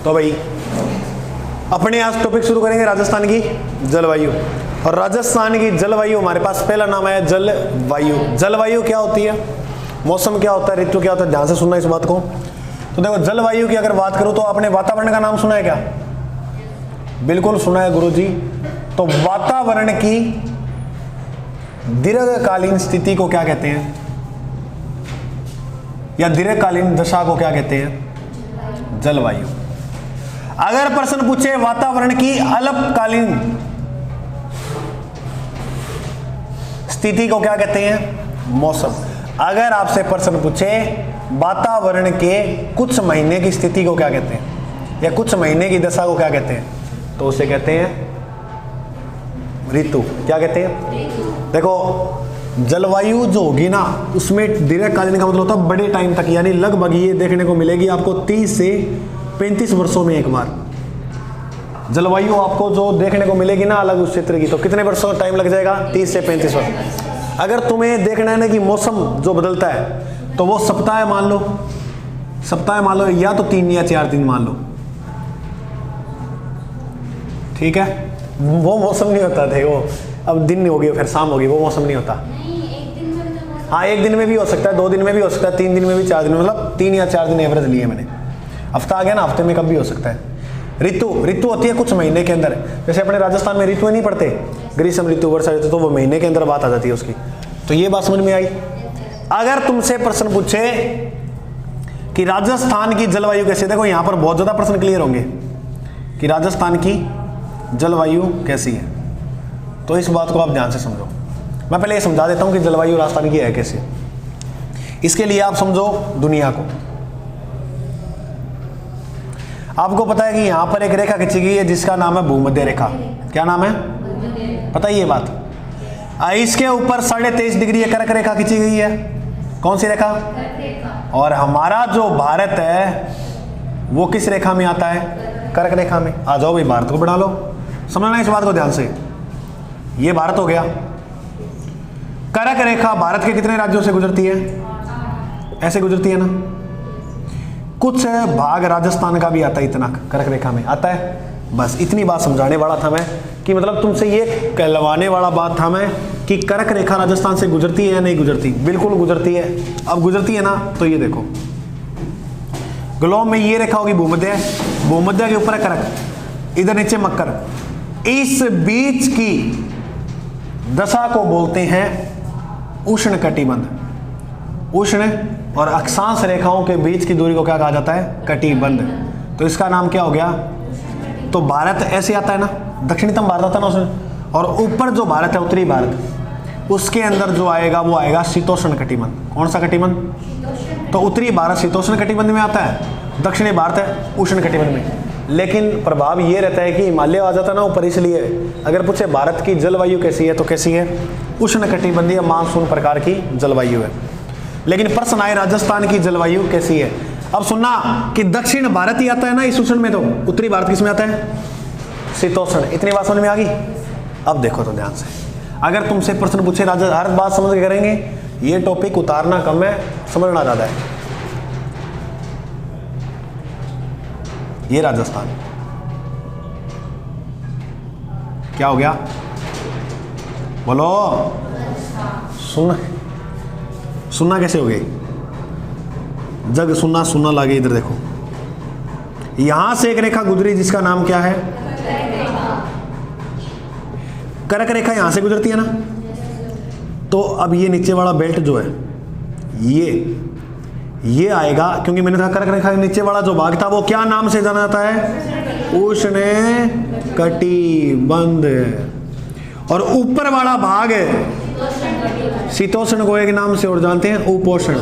तो भाई अपने आज टॉपिक शुरू करेंगे राजस्थान की जलवायु। और राजस्थान की जलवायु हमारे पास पहला नाम है जलवायु। जलवायु क्या होती है, मौसम क्या होता है, ऋतु क्या होता है, ध्यान से सुनना इस बात को। तो देखो जलवायु की अगर बात करूं तो आपने वातावरण का नाम सुना है क्या? बिल्कुल सुना है गुरुजी। तो वातावरण की दीर्घकालीन स्थिति को क्या कहते हैं, या दीर्घकालीन दशा को क्या कहते हैं? जलवायु। अगर प्रश्न पूछे वातावरण की अल्पकालीन स्थिति को क्या कहते हैं? मौसम। अगर आपसे प्रश्न पूछे वातावरण के कुछ महीने की स्थिति को क्या कहते हैं, या कुछ महीने की दशा को क्या कहते हैं, तो उसे कहते हैं ऋतु। क्या कहते हैं? देखो जलवायु जो होगी ना, उसमें दीर्घकालीन का मतलब होता है बड़े टाइम तक, यानी लगभग ये देखने को मिलेगी आपको 30 से 35 वर्षों में एक बार जलवायु आपको जो देखने को मिलेगी ना अलग उस क्षेत्र की। तो कितने वर्षों टाइम लग जाएगा? 30 से 35 वर्ष। अगर तुम्हें देखना है ना कि मौसम जो बदलता है, तो वो सप्ताह मान लो, सप्ताह मान लो, या तो 3 या 4 दिन मान लो, ठीक है। वो मौसम नहीं होता थे, वो अब दिन हो गया फिर शाम होगी, वो मौसम नहीं होता। हाँ, एक दिन में भी हो सकता है, 2 दिन में भी हो सकता है, 3 दिन में भी, 4 दिन में, मतलब 3 या 4 दिन एवरेज लिए मैंने। हफ्ता आ गया ना, हफ्ते में कब भी हो सकता है। ऋतु होती है कुछ महीने के अंदर। जैसे अपने राजस्थान में ऋतु नहीं पड़ते, ग्रीष्म ऋतु, वर्षा ऋतु, तो वो महीने के अंदर बात आ जाती है उसकी। तो ये बात समझ में आई। अगर तुमसे प्रश्न पूछे कि राजस्थान की जलवायु कैसी, देखो यहां पर बहुत ज्यादा प्रश्न क्लियर होंगे कि राजस्थान की जलवायु कैसी है, तो इस बात को आप ध्यान से समझो। मैं पहले ये समझा देता हूं कि जलवायु राजस्थान की है कैसे। इसके लिए आप समझो दुनिया को। आपको पता है कि यहां पर एक रेखा खींची गई है जिसका नाम है भूमध्य रेखा। क्या नाम है? पता ही ये बात। इसके ऊपर 23.5 डिग्री कर्क रेखा खींची गई है। कौन सी रेखा? और हमारा जो भारत है वो किस रेखा में आता है? कर्क रेखा में। आ जाओ भाई, भारत को बढ़ा लो, समझना इस बात को ध्यान से। ये भारत हो गया। कर्क रेखा भारत के कितने राज्यों से गुजरती है? ऐसे गुजरती है ना। कुछ भाग राजस्थान का भी आता है, इतना कर्क रेखा में आता है। बस इतनी बात समझाने वाला था मैं, कि मतलब तुमसे ये कहलवाने वाला बात था मैं कि कर्क रेखा राजस्थान से गुजरती है या नहीं गुजरती। बिल्कुल गुजरती है। अब गुजरती है ना, तो ये देखो ग्लोब में ये रेखा होगी भूमध्य, भूमध्य के ऊपर है कर्क, इधर नीचे मकर। इस बीच की दशा को बोलते हैं उष्ण कटिबंध। उष्ण और अक्षांश रेखाओं के बीच की दूरी को क्या कहा जाता है? कटिबंध। तो इसका नाम क्या हो गया? तो भारत ऐसे आता है ना, दक्षिणतम भारत आता है ना उसमें, और ऊपर जो भारत है उत्तरी भारत, उसके अंदर जो आएगा वो आएगा शीतोष्ण कटिबंध। कौन सा कटिबंध? तो उत्तरी भारत शीतोष्ण कटिबंध में आता है, दक्षिणी भारत है उष्ण कटिबंध में। लेकिन प्रभाव ये रहता है कि हिमालय आ जाता है ना ऊपर, इसलिए अगर पूछे भारत की जलवायु कैसी है, तो कैसी है? उष्ण कटिबंधीय मानसून प्रकार की जलवायु है। लेकिन प्रश्न आए राजस्थान की जलवायु कैसी है। अब सुनना कि दक्षिण भारत ही आता है ना इस उष्ण में, तो उत्तरी भारत किसमें आता है? शीतोष्ण। इतनी बात समझ में आ गई? अब देखो तो ध्यान से, अगर तुमसे प्रश्न पूछे हर बात समझ के करेंगे, ये टॉपिक उतारना कम है, समझना ज्यादा है। ये राजस्थान क्या हो गया? बोलो। सुनना कैसे हो गई? जग सुनना सुनना लगे। इधर देखो, यहां से एक रेखा गुजरी जिसका नाम क्या है? कर्क रेखा यहां से गुजरती है ना। तो अब ये नीचे वाला बेल्ट जो है ये आएगा, क्योंकि मैंने कहा कर्क रेखा के नीचे वाला जो भाग था वो क्या नाम से जाना जाता है? उष्ण कटिबंध। और ऊपर वाला भाग शीतोष्ण को एक नाम से और जानते हैं, उपोष्ण।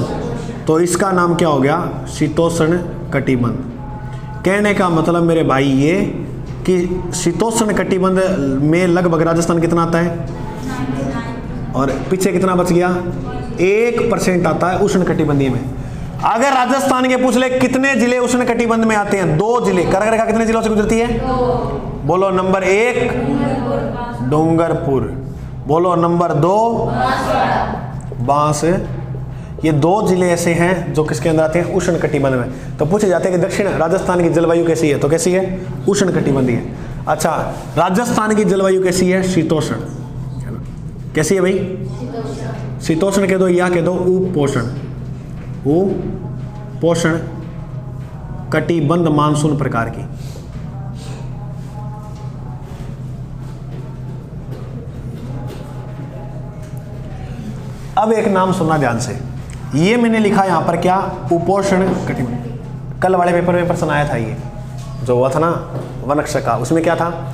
तो इसका नाम क्या हो गया? शीतोष्ण कटिबंध। कहने का मतलब मेरे भाई ये कि शीतोष्ण कटिबंध में लगभग राजस्थान कितना आता है, और पीछे कितना बच गया? 1% आता है उष्ण कटिबंधीय में। अगर राजस्थान के पूछ ले कितने जिले उष्ण कटिबंध में आते हैं? 2 जिले। कर्क रेखा कितने जिलों से गुजरती है? बोलो। नंबर 1 डूंगरपुर। बोलो नंबर 2 बांस ये 2 जिले ऐसे हैं जो किसके अंदर आते हैं, उष्ण कटिबंध में। तो पूछे जाते हैं कि दक्षिण राजस्थान की जलवायु कैसी है, तो कैसी है, उष्ण कटिबंधीय। अच्छा, राजस्थान की जलवायु कैसी है, शीतोष्ण। कैसी है भाई, शीतोष्ण कह दो या कह दो उपोष्ण, उपोष्ण कटिबंध मानसून प्रकार की। अब एक नाम सुनना ध्यान से, ये मैंने लिखा यहां पर क्या, उपोष्ण कटिबंध। कल वाले पेपर में प्रश्न आया था, ये जो हुआ था ना वनक्ष का, उसमें क्या था,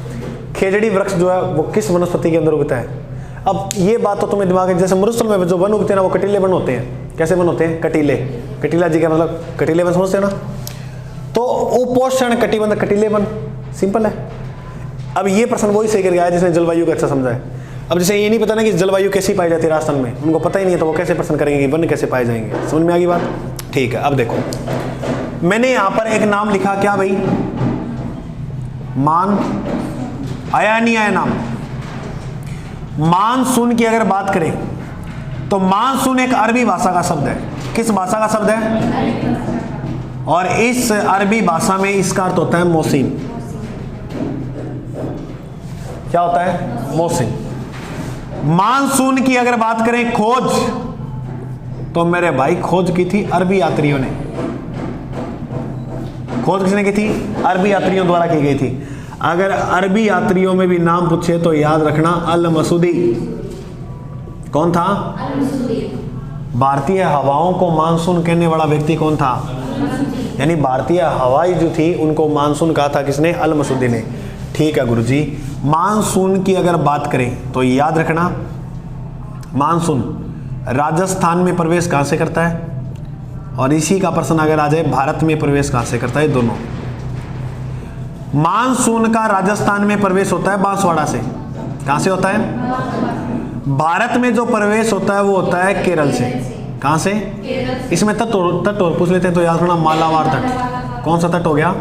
खेजड़ी वृक्ष जो है वो किस वनस्पति के अंदर उगता है। अब ये बात तो तुम्हें दिमाग में, जैसे मरुस्थल में जो वन उगते हैं ना वो कटीले वन होते हैं। कैसे वन होते हैं, कटीले। कटीला जी का मतलब कटीले वन समझते हैं ना। तो उपोष्ण कटिबंध कटीले वन, सिंपल है। अब ये प्रश्न वही सही कर गया है जिसने जलवायु को अच्छा समझा है। अब जैसे ये नहीं पता ना कि जलवायु कैसी पाई जाती है राजस्थान में, उनको पता ही नहीं है, तो वो कैसे प्रश्न करेंगे कि वन कैसे पाए जाएंगे। समझ में आ गई बात, ठीक है। अब देखो मैंने यहां पर एक नाम लिखा, क्या भाई, मान, आया नहीं आया नाम। मानसून की अगर बात करें तो मानसून एक अरबी भाषा का शब्द है। किस भाषा का शब्द है, और इस अरबी भाषा में इसका अर्थ होता है मौसम। क्या होता है, मौसम। मानसून की अगर बात करें खोज, तो मेरे भाई खोज की थी अरबी यात्रियों ने। खोज किसने की थी, अरबी यात्रियों द्वारा की गई थी। अगर अरबी यात्रियों में भी नाम पूछे तो याद रखना अल मसूदी। कौन था, भारतीय हवाओं को मानसून कहने वाला व्यक्ति कौन था, यानी भारतीय हवाई जो थी उनको मानसून कहा था किसने, अल मसूदी ने। ठीक है गुरुजी। मानसून की अगर बात करें तो याद रखना मानसून राजस्थान में प्रवेश कहां से करता है, और इसी का प्रश्न अगर आ जाए भारत में प्रवेश कहां से करता है, दोनों। मानसून का राजस्थान में प्रवेश होता है बांसवाड़ा से। कहां से होता है, भारत में जो प्रवेश होता है वो होता है केरल से। कहां से, इसमें तट और पूछ लेते हैं तो याद रखना मालाबार तट। कौन सा तट हो गया,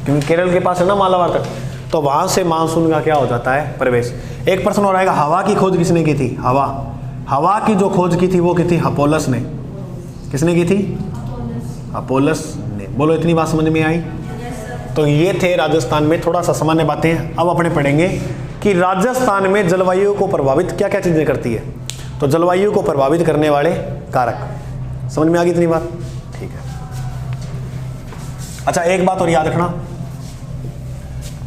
क्योंकि केरल के पास है ना मालाबार तट, तो वहां से मानसून का क्या हो जाता है, प्रवेश। एक प्रश्न और आएगा, हवा की खोज किसने की थी, हवा की जो खोज की थी वो की थी अपोलस ने। किसने की थी, अपोलस ने। बोलो इतनी बात समझ में आई। तो ये थे राजस्थान में थोड़ा सा सामान्य बातें। अब अपने पढ़ेंगे कि राजस्थान में जलवायु को प्रभावित क्या क्या चीजें करती है। तो जलवायु को प्रभावित करने वाले कारक, समझ में आ गई इतनी बात, ठीक है। अच्छा एक बात और याद रखना,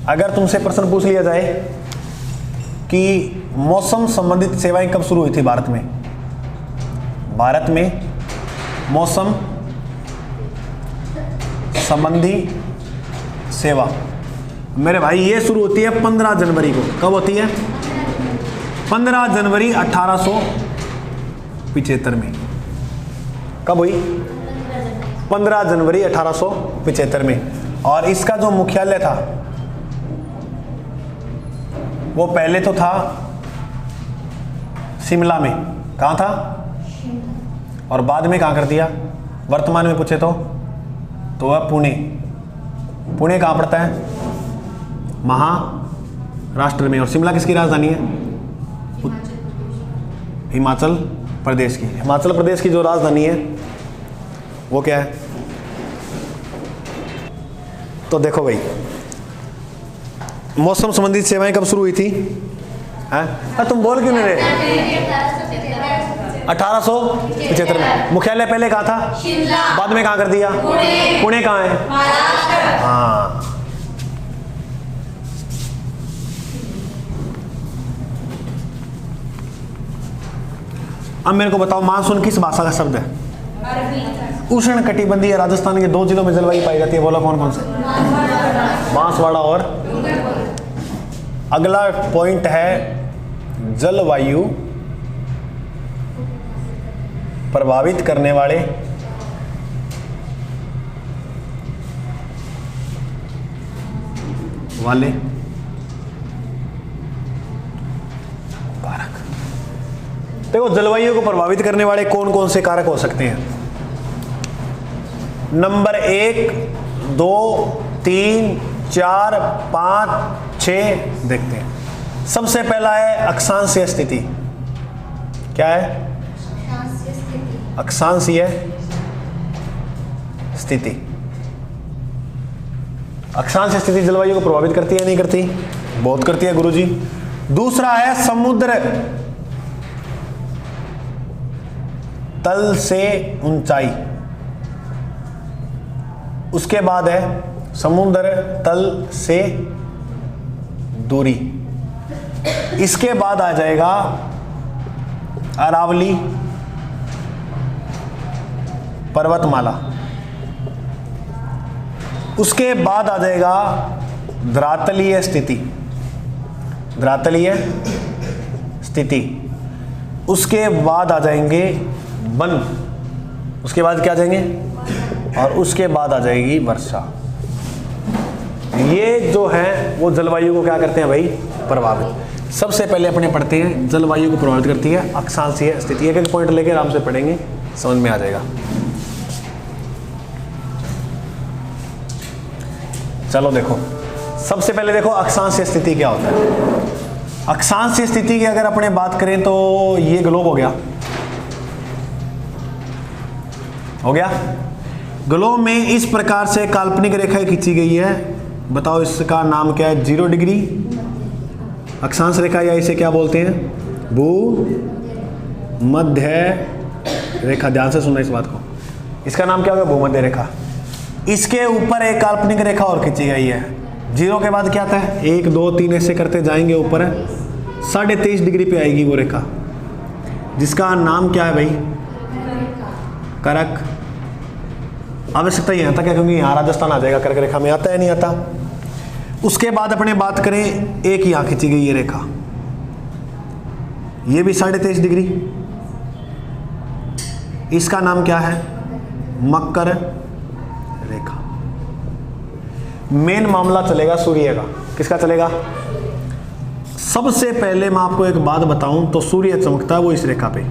अगर तुमसे प्रश्न पूछ लिया जाए कि मौसम संबंधित सेवाएं कब शुरू हुई थी भारत में, भारत में मौसम संबंधी सेवा, मेरे भाई ये शुरू होती है 15 जनवरी को। कब होती है, 15 जनवरी 1875 में। कब हुई, 15 जनवरी 1875 में। और इसका जो मुख्यालय था वो पहले तो था शिमला में। कहाँ था, और बाद में कहाँ कर दिया, वर्तमान में पूछे तो वह पुणे। पुणे कहाँ पड़ता है, महाराष्ट्र में। और शिमला किसकी राजधानी है, हिमाचल प्रदेश की। हिमाचल प्रदेश की जो राजधानी है वो क्या है। तो देखो भाई मौसम संबंधित सेवाएं कब शुरू हुई थी, तुम बोल क्यों नहीं रहे। 1875 में। मुख्यालय पहले कहाँ था, बाद में कहाँ कर दिया, पुणे कहाँ है, हाँ। अब मेरे को बताओ मानसून किस भाषा का शब्द है, उष्ण कटिबंधीय। राजस्थान के 2 जिलों में जलवायु पाई जाती है, बोलो कौन कौन से, बांसवाड़ा और। अगला पॉइंट है जलवायु प्रभावित करने वाले कारक। देखो जलवायु को प्रभावित करने वाले कौन कौन से कारक हो सकते हैं। नंबर 1, 2, 3, 4, 5, 6 देखते हैं। सबसे पहला है अक्षांशीय स्थिति। क्या है, अक्षांशीय स्थिति। अक्षांशीय स्थिति जलवायु को प्रभावित करती है नहीं करती? बहुत करती है गुरुजी। दूसरा है समुद्र तल से ऊंचाई। उसके बाद है समुद्र तल से दूरी। इसके बाद आ जाएगा अरावली पर्वतमाला। उसके बाद आ जाएगा धरातलीय स्थिति, धरातलीय स्थिति। उसके बाद आ जाएंगे वन। उसके बाद क्या आ जाएंगे? और उसके बाद आ जाएगी वर्षा। ये जो है वो जलवायु को क्या करते हैं भाई? प्रभावित। सबसे पहले अपने पढ़ते हैं जलवायु को प्रभावित करती है अक्षांशीय स्थिति। एक एक पॉइंट लेके आराम से पढ़ेंगे, समझ में आ जाएगा। चलो देखो, सबसे पहले देखो अक्षांशीय स्थिति क्या होता है। अक्षांशीय स्थिति की अगर अपने बात करें तो ये ग्लोब हो गया, हो गया। ग्लोब में इस प्रकार से काल्पनिक रेखा खींची गई है। बताओ इसका नाम क्या है? 0 डिग्री अक्षांश रेखा, या इसे क्या बोलते हैं? भूमध्य रेखा। ध्यान से सुनना इस बात को। इसका नाम क्या होगा? भूमध्य रेखा। इसके ऊपर एक काल्पनिक रेखा और खींची गई है। 0 के बाद क्या आता है? 1 2 3 ऐसे करते जाएंगे, ऊपर 23.5 डिग्री पे आएगी वो रेखा, जिसका नाम क्या है भाई? करक। आवश्यकता यहाँ तक है क्योंकि यहाँ राजस्थान आ जाएगा, कर्क रेखा में आता है नहीं आता। उसके बाद अपने बात करें, एक यहाँ खींची गई ये रेखा, ये भी 23.5 डिग्री। इसका नाम क्या है? मकर रेखा। मेन मामला चलेगा सूर्य का। किसका चलेगा? सबसे पहले मैं आपको एक बात बताऊं तो सूर्य चमकता है वो इस रेखा पे।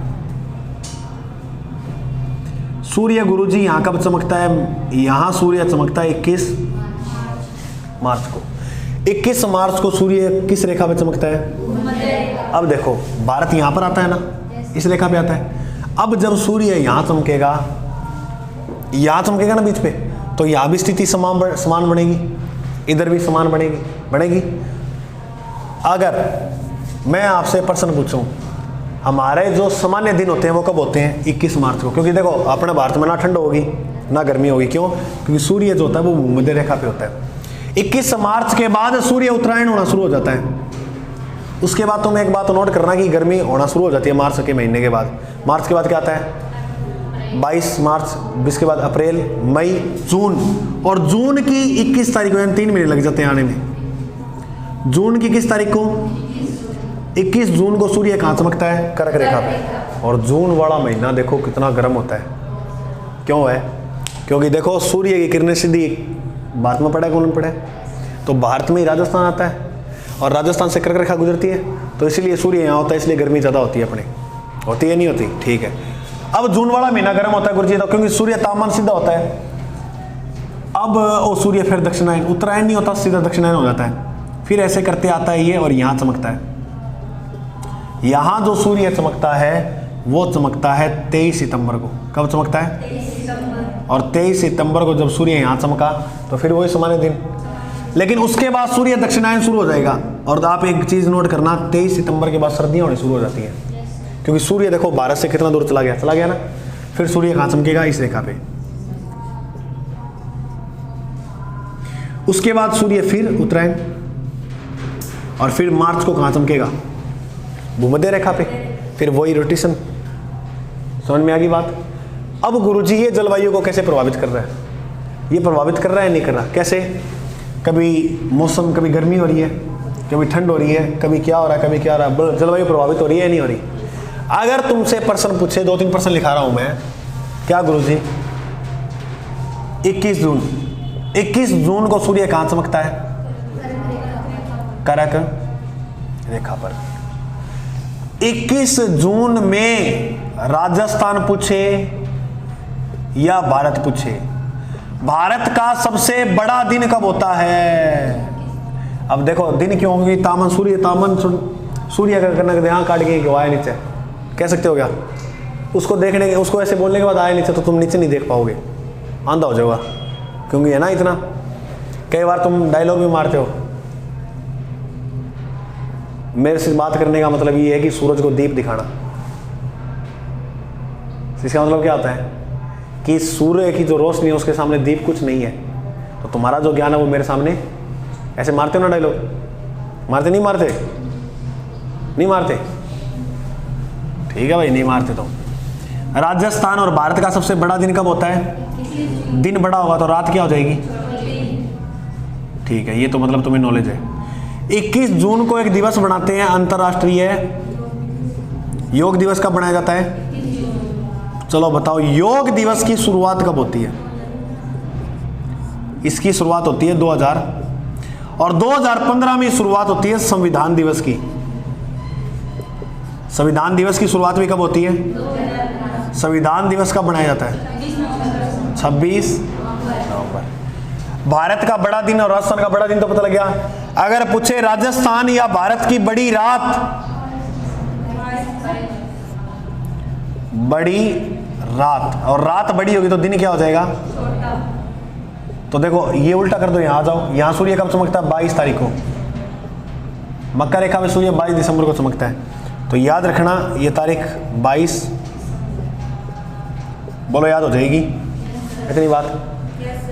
सूर्य गुरुजी यहां कब चमकता है? यहां सूर्य चमकता है 21 मार्च को। 21 मार्च को सूर्य किस रेखा पे चमकता है? अब देखो, भारत यहां पर आता है ना, इस रेखा पे आता है। अब जब सूर्य यहां चमकेगा ना बीच पे, तो यहां भी स्थिति समान बनेगी, इधर भी समान बनेगी। अगर मैं आपसे प्रश्न पूछूं, हमारे जो सामान्य दिन होते हैं वो कब होते हैं? 21 मार्च को। क्योंकि देखो अपने भारत में ना ठंड होगी ना गर्मी होगी। क्यों? क्योंकि सूर्य जो होता है वो भूमध्य रेखा पे होता है। 21 मार्च के बाद सूर्य उत्तरायण होना शुरू हो जाता है। उसके बाद तुम एक बात नोट करना कि गर्मी होना शुरू हो जाती है मार्च के महीने के बाद। मार्च के बाद क्या आता है? 22 मार्च, 20 के बाद अप्रैल, मई, जून। और जून की 21 तारीख को, 3 महीने लग जाते हैं आने में। जून की किस तारीख को? 21 जून को सूर्य कहाँ चमकता है? कर्क रेखा पे। और जून वाला महीना देखो कितना गर्म होता है। क्यों है? क्योंकि देखो सूर्य की किरणें सीधी भारत में पड़े, कौन पड़े? तो भारत में ही राजस्थान आता है, और राजस्थान से कर्क रेखा गुजरती है, तो इसीलिए सूर्य यहाँ होता है, इसलिए गर्मी ज़्यादा होती है अपने। होती है नहीं होती? ठीक है। अब जून वाला महीना गर्म होता है गुरुजी, तो क्योंकि सूर्य तापमान सीधा होता है। अब वो सूर्य फिर दक्षिणायन, उत्तरायण नहीं होता, सीधा दक्षिणायन हो जाता है। फिर ऐसे करते आता है ये, और यहाँ चमकता है। यहाँ जो सूर्य चमकता है वो चमकता है 23 सितंबर को। कब चमकता है? 23 सितंबर। और 23 सितंबर को जब सूर्य यहाँ चमका तो फिर वही सामान्य दिन। लेकिन उसके बाद सूर्य दक्षिणायन शुरू हो जाएगा। और आप एक चीज नोट करना, 23 सितंबर के बाद सर्दियां होनी शुरू हो जाती हैं, क्योंकि सूर्य देखो भारत से कितना दूर चला गया ना। फिर सूर्य कहाँ चमकेगा? इस रेखा पे। उसके बाद सूर्य फिर उत्तरायण, और फिर मार्च को कहाँ चमकेगा? भूमध्य रेखा पे। फिर वही रोटेशन। समझ में आ गई बात? अब गुरुजी ये जलवायु को कैसे प्रभावित कर रहा है? ये प्रभावित कर रहा है नहीं कर रहा? कैसे? कभी मौसम, कभी गर्मी हो रही है, कभी ठंड हो रही है, कभी क्या हो रहा है, कभी क्या हो रहा है। जलवायु प्रभावित हो रही है नहीं हो रही? अगर तुमसे प्रश्न पूछे, 2-3 प्रश्न लिखा रहा हूं मैं, क्या गुरुजी 21 जून को सूर्य कहां चमकता है? कर्क रेखा पर। 21 जून में राजस्थान पूछे या भारत पूछे, भारत का सबसे बड़ा दिन कब होता है? अब देखो दिन क्यों? क्योंकि तामन सूर्य का करना यहां काट के क्यों आया नीचे, कह सकते हो क्या? उसको देखने के, उसको ऐसे बोलने के बाद आए नीचे, तो तुम नीचे नहीं देख पाओगे, आंधा हो जाएगा, क्योंकि है ना इतना। कई बार तुम डायलॉग भी मारते हो। मेरे से बात करने का मतलब ये है कि सूरज को दीप दिखाना। इसका मतलब क्या होता है कि सूर्य की जो रोशनी है उसके सामने दीप कुछ नहीं है। तो तुम्हारा जो ज्ञान है वो मेरे सामने, ऐसे मारते हो ना डायलॉग, मारते नहीं मारते, नहीं मारते, ठीक है भाई, नहीं मारते। तो राजस्थान और भारत का सबसे बड़ा दिन कब होता है? दिन बड़ा होगा तो रात क्या हो जाएगी? ठीक है, ये तो मतलब तुम्हें नॉलेज है। 21 जून को एक दिवस बनाते हैं अंतरराष्ट्रीय योग दिवस। कब बनाया जाता है? चलो बताओ, योग दिवस की शुरुआत कब होती है? इसकी शुरुआत होती है 2000 और 2015 में शुरुआत होती है संविधान दिवस की। संविधान दिवस की शुरुआत भी कब होती है? संविधान दिवस कब बनाया जाता है? 26 नवंबर। भारत का बड़ा दिन और राजस्थान का बड़ा दिन तो पता लग गया। अगर पूछे राजस्थान या भारत की बड़ी रात, बड़ी रात, और रात बड़ी होगी तो दिन क्या हो जाएगा? तो देखो ये उल्टा कर दो, यहां आ जाओ। यहां सूर्य कब चमकता है? 22 तारीख को। मकर रेखा में सूर्य 22 दिसंबर को चमकता है। तो याद रखना ये तारीख 22, बोलो याद हो जाएगी इतनी बात,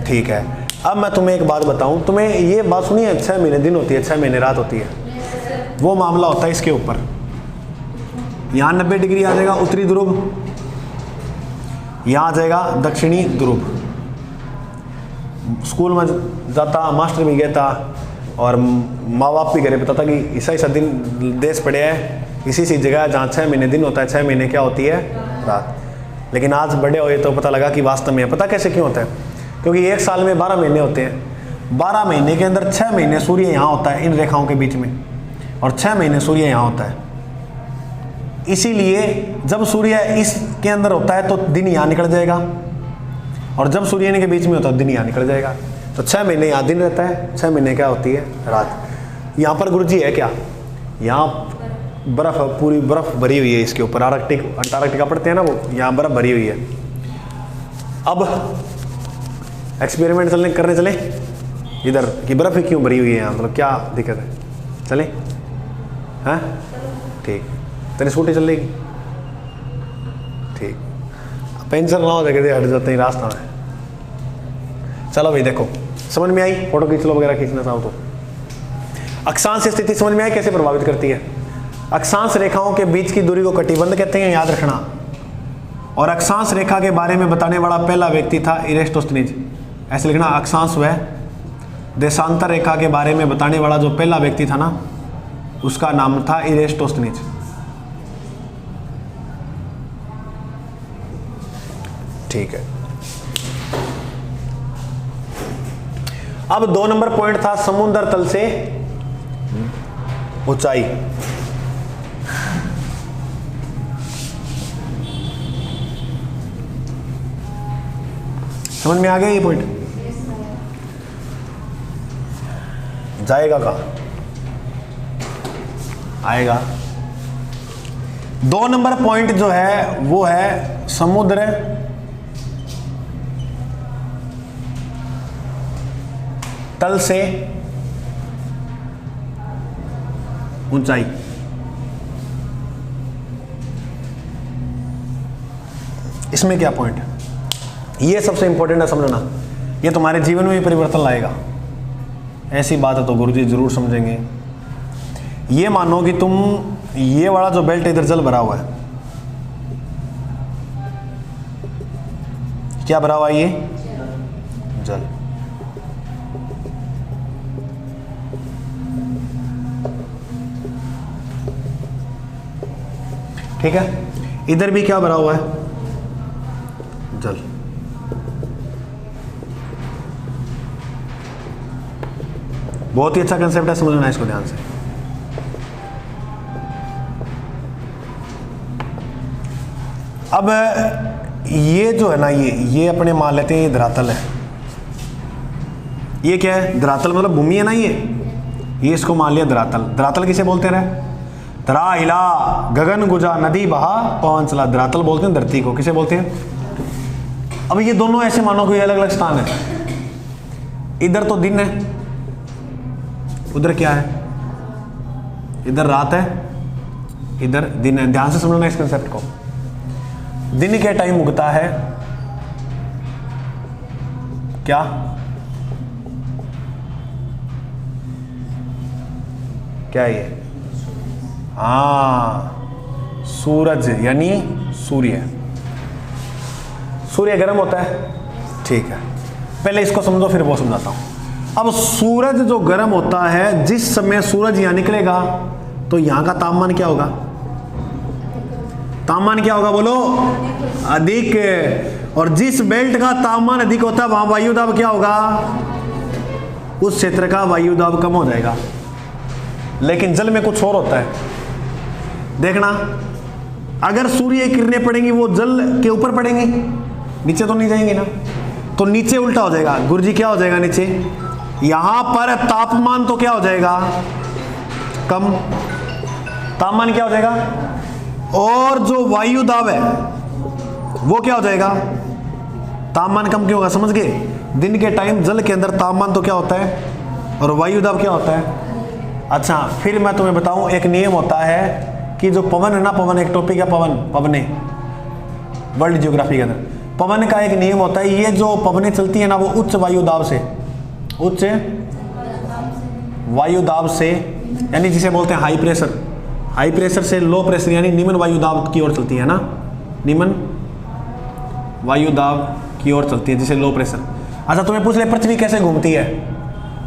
ठीक है। अब मैं तुम्हें एक बात बताऊं, तुम्हें ये बात सुनिए, 6 महीने दिन होती है, 6 महीने रात होती है, वो मामला होता है इसके ऊपर। यहाँ 90 डिग्री आ जाएगा उत्तरी ध्रुव, यहाँ आ जाएगा दक्षिणी ध्रुव। स्कूल में जाता, मास्टर भी गया था और माँ बाप भी घरे बताता कि ऐसा दिन देश पड़े है, इसी सी जगह जहाँ 6 महीने दिन होता है, 6 महीने क्या होती है? रात। लेकिन आज बड़े हुए तो पता लगा कि वास्तव में, पता कैसे क्यों होता है? क्योंकि एक साल में 12 महीने होते हैं, 12 महीने के अंदर 6 महीने सूर्य यहाँ होता है इन रेखाओं के बीच में, और 6 महीने सूर्य यहाँ होता है। इसीलिए जब सूर्य इसके अंदर होता है तो दिन यहाँ निकल जाएगा, और जब सूर्य इनके बीच में होता है दिन यहाँ निकल जाएगा। तो 6 महीने यहाँ दिन रहता है, 6 महीने क्या होती है? रात। यहाँ पर गुरुजी है क्या? यहाँ बर्फ, पूरी बर्फ भरी हुई है इसके ऊपर, अंटार्कटिका पड़ते हैं ना वो, यहाँ बर्फ भरी हुई है। अब एक्सपेरिमेंट करने चले इधर कि बर्फ क्यों भरी हुई है यहाँ, मतलब क्या दिक्कत है? चले? हैं? ठीक, तेरी स्कूटी चल लेगी? ठीक, पेंचर ना हो जाए हट जाते हैं रास्ता में। चलो भाई देखो, समझ में आई? फोटो खींच लो वगैरह, खींचना चाहो तो। अक्षांश स्थिति समझ में आई कैसे प्रभावित करती है? अक्षांश रेखाओं के बीच की दूरी को कटिबंध कहते हैं, याद रखना। और अक्षांश रेखा के बारे में बताने वाला पहला व्यक्ति था इरेस्टोस्थनीज। ऐसे लिखना, अक्षांश व देशांतर रेखा के बारे में बताने वाला जो पहला व्यक्ति था ना, उसका नाम था इरेस्टोस्थनीज। ठीक है। अब 2 नंबर पॉइंट था समुद्र तल से ऊंचाई। समझ में आ गया ये पॉइंट? जाएगा कहाँ? आएगा। 2 नंबर पॉइंट जो है वो है समुद्र तल से ऊंचाई। इसमें क्या पॉइंट है? ये सबसे इंपॉर्टेंट है समझना, ये तुम्हारे जीवन में भी परिवर्तन लाएगा। ऐसी बात है तो गुरुजी जरूर समझेंगे। ये मानो कि तुम, ये वाला जो बेल्ट इधर जल भरा हुआ है, क्या भरा हुआ है? ये जल। ठीक है, इधर भी क्या भरा हुआ है? जल। बहुत ही अच्छा कंसेप्ट है, समझना इसको ध्यान से। अब ये जो है ना, ये अपने मान लेते हैं ये धरातल है। ये क्या है? धरातल मतलब भूमि है ना, ये इसको मान लिया धरातल। धरातल किसे बोलते रहे? धरा हिला, गगन गुजा, नदी बहा, पवन चला। धरातल बोलते हैं धरती को, किसे बोलते हैं? अब ये दोनों ऐसे मानो कोई अलग अलग स्थान है। इधर तो दिन है, उधर क्या है? इधर रात है, इधर दिन है। ध्यान से समझना इस कंसेप्ट को। दिन के टाइम उगता है क्या? क्या है ये? हाँ, सूरज यानी सूर्य। सूर्य गर्म होता है, ठीक है। पहले इसको समझो फिर वो समझाता हूं। अब सूरज जो गर्म होता है, जिस समय सूरज यहां निकलेगा तो यहां का तापमान क्या होगा? तापमान क्या होगा बोलो? अधिक। और जिस बेल्ट का तापमान अधिक होता है वहां वायु दाब क्या होगा? उस क्षेत्र का वायु दाब कम हो जाएगा। लेकिन जल में कुछ और होता है, देखना। अगर सूर्य की किरणें पड़ेंगी वो जल के ऊपर पड़ेंगी, नीचे तो नहीं जाएंगी ना, तो नीचे उल्टा हो जाएगा। गुरुजी क्या हो जाएगा नीचे? यहां पर तापमान तो क्या हो जाएगा? कम। तापमान क्या हो जाएगा? और जो वायु दाब है वो क्या हो जाएगा? तापमान कम क्यों होगा? समझ गए? दिन के टाइम जल के अंदर तापमान तो क्या होता है और वायु दाब क्या होता है। अच्छा, फिर मैं तुम्हें बताऊं, एक नियम होता है कि जो पवन है ना, पवन एक टॉपिक है, पवने वर्ल्ड ज्योग्राफी के अंदर पवन का एक नियम होता है। ये जो पवनें चलती है ना, वो उच्च वायु दाब से, उच्च वायु दाब से, यानी जिसे बोलते हैं हाई प्रेशर, हाई प्रेशर से लो प्रेशर यानी निम्न वायु दाब की ओर चलती है ना, निम्न वायु दाब की ओर चलती है, जिसे लो प्रेशर। अच्छा, तुम्हें पूछ ले पृथ्वी कैसे घूमती है,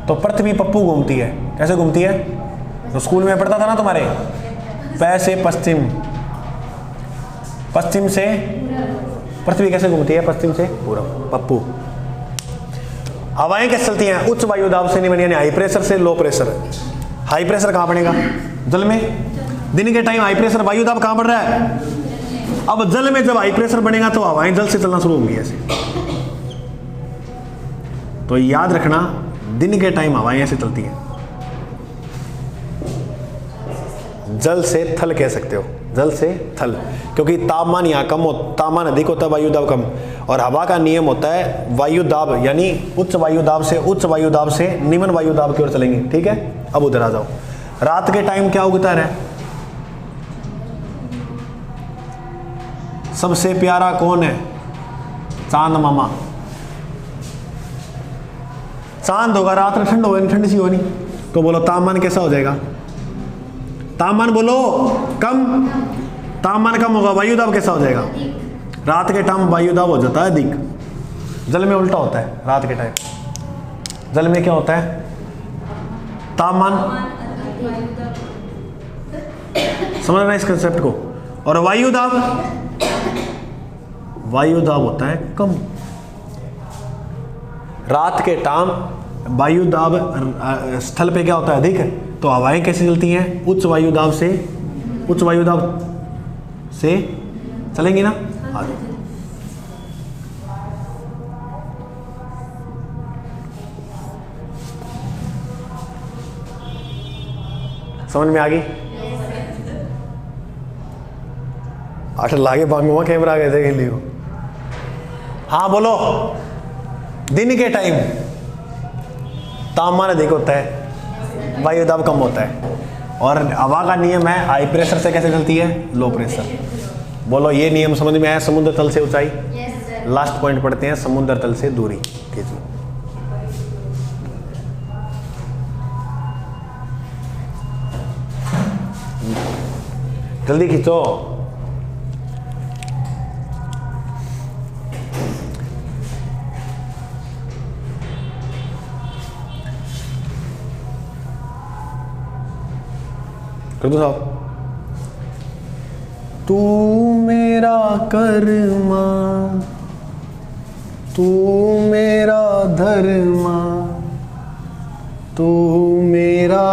तो पृथ्वी पप्पू घूमती है। कैसे घूमती है? तो स्कूल में पढ़ता था ना तुम्हारे, पै से पश्चिम, पश्चिम से पृथ्वी कैसे घूमती है? पश्चिम से पूर्व, पप्पू। हवाएं कैसे चलती हैं? उच्च वायु दाब से निम्न, यानी हाई प्रेशर से लो प्रेशर। हाई प्रेशर कहां बनेगा? जल में। दिन के टाइम हाई प्रेशर वायु दाब कहां बढ़ रहा है? अब जल में जब हाई प्रेशर बनेगा तो हवाएं जल से चलना शुरू होंगी ऐसे। तो याद रखना, दिन के टाइम हवाएं ऐसे चलती हैं। जल से थल कह सकते हो, जल से थल, क्योंकि तापमान यहाँ कम हो, तापमान अधिक होता है, वायु दाब कम। और हवा का नियम होता है वायु दाब यानी उच्च वायु दाब से निम्न वायु दाब की ओर चलेंगे। ठीक है, अब उधर आ जाओ। रात के टाइम क्या उगता है? सबसे प्यारा कौन है? चांद मामा। चांद होगा, रात में ठंड होगी, ठंडी सी होगी, तो बोलो तापमान कैसा हो जाएगा? तापमान बोलो कम। तापमान कम होगा, वायु दाब कैसा हो जाएगा? रात के टाइम वायु दाब हो जाता है अधिक। जल में उल्टा होता है, रात के टाइम जल में क्या होता है? तापमान। समझना इस कंसेप्ट को। और वायु दाब होता है कम। रात के टाइम वायु दाब स्थल पे क्या होता है? अधिक। तो हवाएं कैसे चलती हैं? उच्च वायु दाब से चलेंगी ना। आगे समझ में आ गई? आठ लागे बांगुआ कैमरा आ गए थे लियो। हाँ बोलो। दिन के टाइम तापमान अधिक होता है, वायु दाब कम होता है। और हवा का नियम है हाई प्रेशर से कैसे चलती है? Low pressure. बोलो ये नियम समझ में आया? समुद्र तल से ऊंचाई। लास्ट पॉइंट पढ़ते हैं, समुद्र तल से दूरी। कीजिए। जल्दी खींचो। कर दो साहब। तू मेरा कर्मा, तू मेरा धर्मा, तू मेरा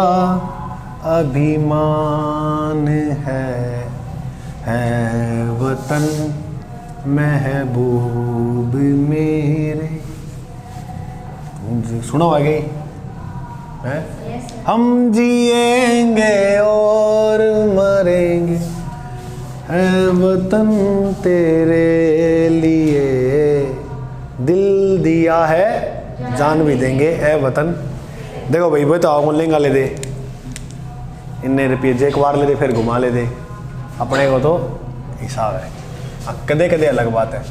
अभिमान है वतन महबूब मेरे। सुनो आगे, है? हम जिएंगे और मरेंगे है वतन तेरे लिए, दिल दिया है जान भी देंगे है वतन। देखो भाई वो तो आओ लहंगा ले दे, इन्ने रुपये एक बार ले दे फिर घुमा ले दे, अपने को तो हिसाब है। कदे कदे अलग बात है।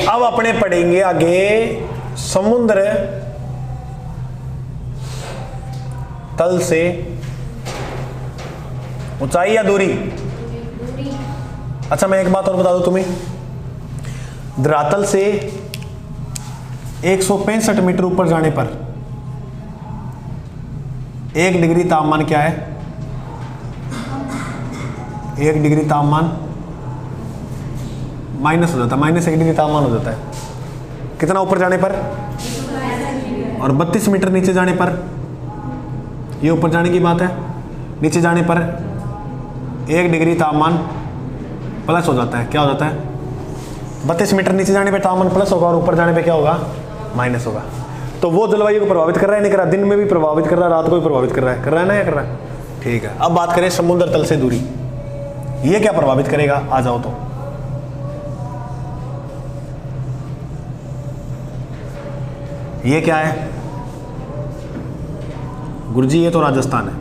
अब अपने पढ़ेंगे आगे समुद्र तल से ऊंचाई या दूरी। अच्छा मैं एक बात और बता दूं तुम्हें, धरातल से 165 मीटर ऊपर जाने पर 1 डिग्री तापमान क्या है? 1 डिग्री तापमान माइनस हो जाता है, -1 डिग्री तापमान हो जाता है। कितना ऊपर जाने पर? और 32 मीटर नीचे जाने पर, ये ऊपर जाने की बात है, नीचे जाने पर 1 डिग्री तापमान प्लस हो जाता है। क्या हो जाता है? 32 मीटर नीचे जाने पे तापमान प्लस होगा और ऊपर जाने पे क्या होगा? माइनस होगा। तो वो जलवायु को प्रभावित कर रहा है नहीं कर रहा? दिन में भी प्रभावित कर रहा है, रात को भी प्रभावित कर रहा है ना, या कर रहा है? ठीक है। अब बात करें समुद्र तल से दूरी, ये क्या प्रभावित करेगा? आ जाओ तो ये क्या है गुरुजी? ये तो राजस्थान है।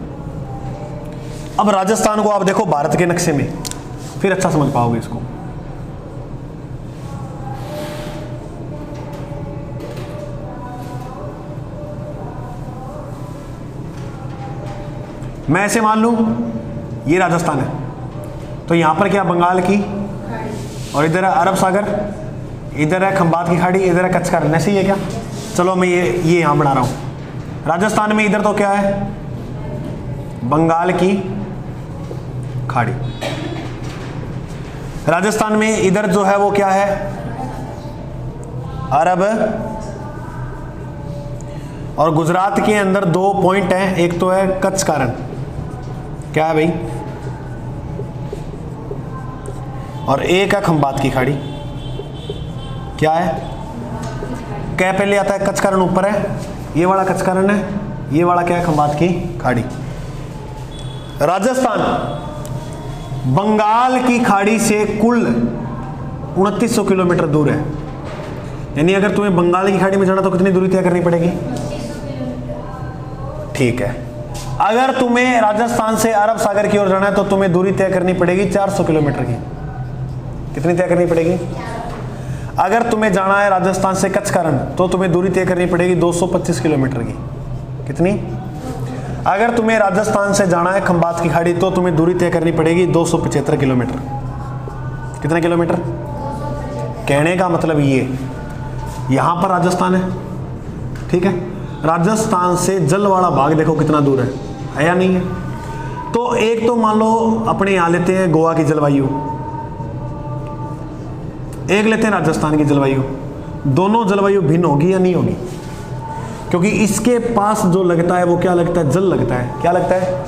अब राजस्थान को आप देखो भारत के नक्शे में, फिर अच्छा समझ पाओगे इसको। मैं ऐसे मान लूं ये राजस्थान है, तो यहां पर क्या बंगाल की, और इधर है अरब सागर, इधर है खंबात की खाड़ी, इधर है कच्छ का रण। ऐसे ही है क्या? चलो मैं ये यहां बना रहा हूं। राजस्थान में इधर तो क्या है? बंगाल की खाड़ी। राजस्थान में इधर जो है वो क्या है? अरब। और गुजरात के अंदर 2 पॉइंट हैं, एक तो है कच्छ का रण, क्या है भाई, और एक है खंबात की खाड़ी। क्या है? क्या पहले आता है? कच्छ का रण ऊपर है, ये वाला कच्छ का रण है, ये वाला क्या है? खंबात की खाड़ी। राजस्थान बंगाल की खाड़ी से कुल 2900 किलोमीटर दूर है। यानी अगर तुम्हें बंगाल की खाड़ी में जाना तो कितनी दूरी तय करनी पड़ेगी? ठीक है। अगर तुम्हें राजस्थान से अरब सागर की ओर जाना है तो तुम्हें दूरी तय करनी पड़ेगी 400 किलोमीटर की। कितनी तय करनी पड़ेगी? अगर तुम्हें जाना है राजस्थान से कच्छ का रण तो तुम्हें दूरी तय करनी पड़ेगी 225 किलोमीटर की। कितनी? अगर तुम्हें राजस्थान से जाना है खंबात की खाड़ी तो तुम्हें दूरी तय करनी पड़ेगी 275 किलोमीटर। कितना किलोमीटर? कहने का मतलब ये, यहां पर राजस्थान है, ठीक है। राजस्थान से जल वाला भाग देखो कितना दूर है या नहीं है? तो एक तो मान लो अपने यहां लेते हैं गोवा की जलवायु, एक लेते हैं राजस्थान की जलवायु। दोनों जलवायु भिन्न होगी या नहीं होगी? क्योंकि इसके पास जो लगता है वो क्या लगता है? जल लगता है। क्या लगता है?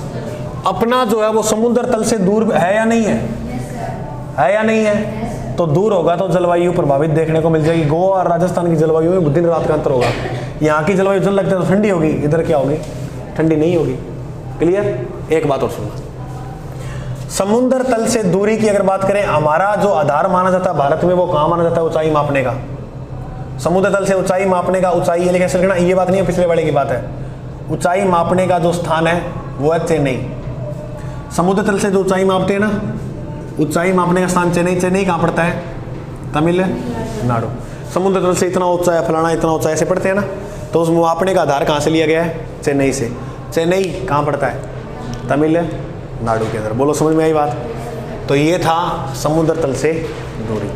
अपना जो है वो समुद्र तल से दूर है या नहीं है? है या नहीं है? तो दूर होगा तो जलवायु प्रभावित देखने को मिल जाएगी। गोवा और राजस्थान की जलवायु में दिन रात का अंतर होगा। यहाँ की जलवायु जल लगता है तो ठंडी होगी, इधर क्या होगी? ठंडी नहीं होगी। क्लियर? एक बात और सुनना, समुद्र तल से दूरी की अगर बात करें, हमारा जो आधार माना जाता है भारत में वो कहाँ माना जाता है ऊंचाई मापने का? समुद्र तल से ऊंचाई मापने का, ऊंचाई ये लेकर चलना, ये बात नहीं है, पिछले वाले की बात है। ऊंचाई मापने का जो स्थान है वो है चेन्नई। समुद्र तल से जो ऊंचाई मापते हैं ना, ऊंचाई मापने का स्थान चेन्नई। चेन्नई कहाँ पड़ता है? तमिलनाडु। समुद्र तल से इतना ऊंचा है, फलाना इतना ऊंचा, ऐसे पढ़ते हैं ना। तो उस मापने का आधार कहाँ से लिया गया है? चेन्नई से। चेन्नई कहाँ पड़ता है? तमिलनाडु के अंदर। बोलो समझ में आई बात? तो ये था समुद्र तल से दूरी।